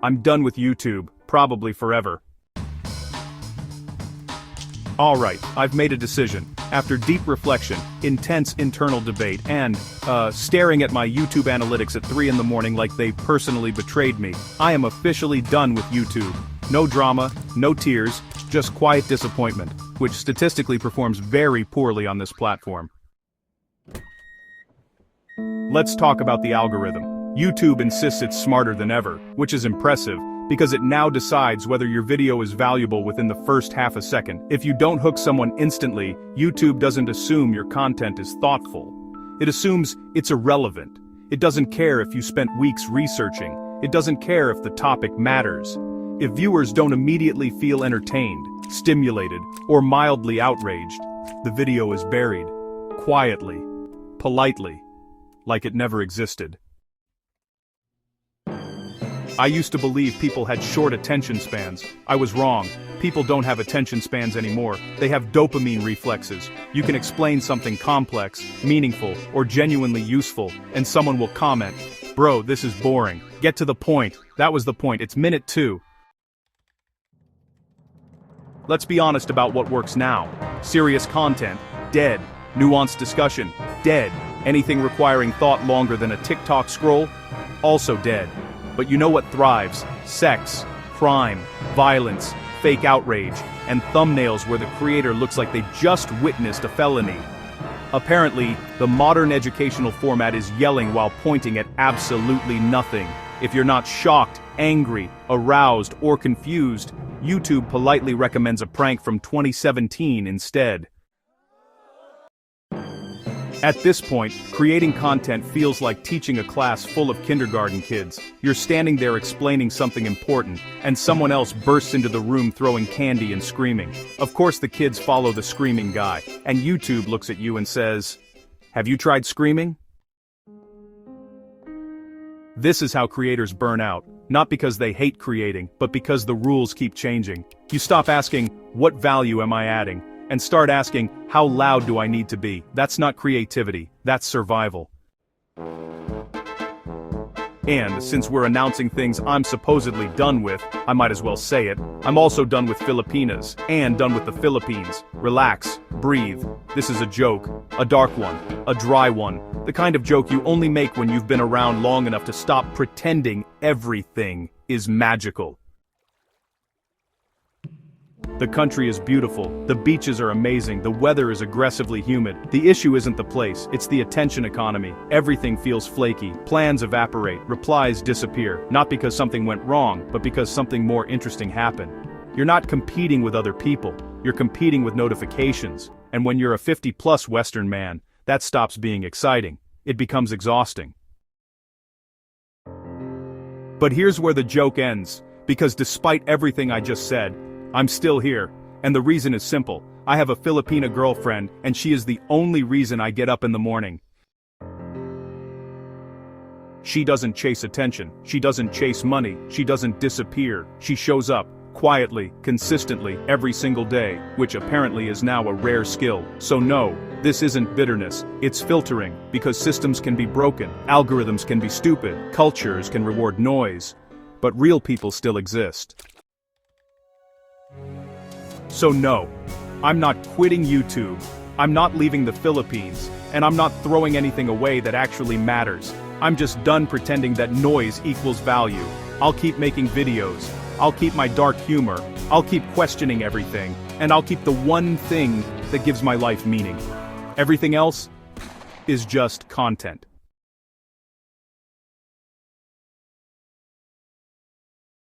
I'm done with YouTube, probably forever. Alright, I've made a decision. After deep reflection, intense internal debate, and, staring at my YouTube analytics at 3 in the morning like they personally betrayed me, I am officially done with YouTube. No drama, no tears, just quiet disappointment, which statistically performs very poorly on this platform. Let's talk about the algorithm. YouTube insists it's smarter than ever, which is impressive, because it now decides whether your video is valuable within the first half a second. If you don't hook someone instantly, YouTube doesn't assume your content is thoughtful. It assumes it's irrelevant. It doesn't care if you spent weeks researching. It doesn't care if the topic matters. If viewers don't immediately feel entertained, stimulated, or mildly outraged, the video is buried. Quietly. Politely. Like it never existed. I used to believe people had short attention spans. I was wrong. People don't have attention spans anymore. They have dopamine reflexes. You can explain something complex, meaningful, or genuinely useful, and someone will comment, "Bro, this is boring. Get to the point." That was the point. It's minute 2. Let's be honest about what works now. Serious content, dead. Nuanced discussion, dead. Anything requiring thought longer than a TikTok scroll, also dead. But you know what thrives? Sex, crime, violence, fake outrage, and thumbnails where the creator looks like they just witnessed a felony. Apparently, the modern educational format is yelling while pointing at absolutely nothing. If you're not shocked, angry, aroused, or confused, YouTube politely recommends a prank from 2017 instead. At this point, creating content feels like teaching a class full of kindergarten kids. You're standing there explaining something important, and someone else bursts into the room throwing candy and screaming. Of course the kids follow the screaming guy, and YouTube looks at you and says, "Have you tried screaming?" This is how creators burn out, not because they hate creating, but because the rules keep changing. You stop asking, "What value am I adding?" and start asking, "How loud do I need to be?" That's not creativity, that's survival. And, since we're announcing things I'm supposedly done with, I might as well say it, I'm also done with Filipinas, and done with the Philippines. Relax, breathe. This is a joke. A dark one. A dry one. The kind of joke you only make when you've been around long enough to stop pretending everything is magical. The country is beautiful, the beaches are amazing, the weather is aggressively humid. The issue isn't the place, it's the attention economy. Everything feels flaky, plans evaporate, replies disappear, not because something went wrong, but because something more interesting happened. You're not competing with other people, you're competing with notifications. And when you're a 50-plus Western man, that stops being exciting. It becomes exhausting. But here's where the joke ends, because despite everything I just said, I'm still here, and the reason is simple. I have a Filipina girlfriend, and she is the only reason I get up in the morning. She doesn't chase attention, she doesn't chase money, she doesn't disappear. She shows up, quietly, consistently, every single day, which apparently is now a rare skill. So no, this isn't bitterness, it's filtering, because systems can be broken, algorithms can be stupid, cultures can reward noise, but real people still exist. So no, I'm not quitting YouTube, I'm not leaving the Philippines, and I'm not throwing anything away that actually matters. I'm just done pretending that noise equals value. I'll keep making videos, I'll keep my dark humor, I'll keep questioning everything, and I'll keep the one thing that gives my life meaning. Everything else is just content.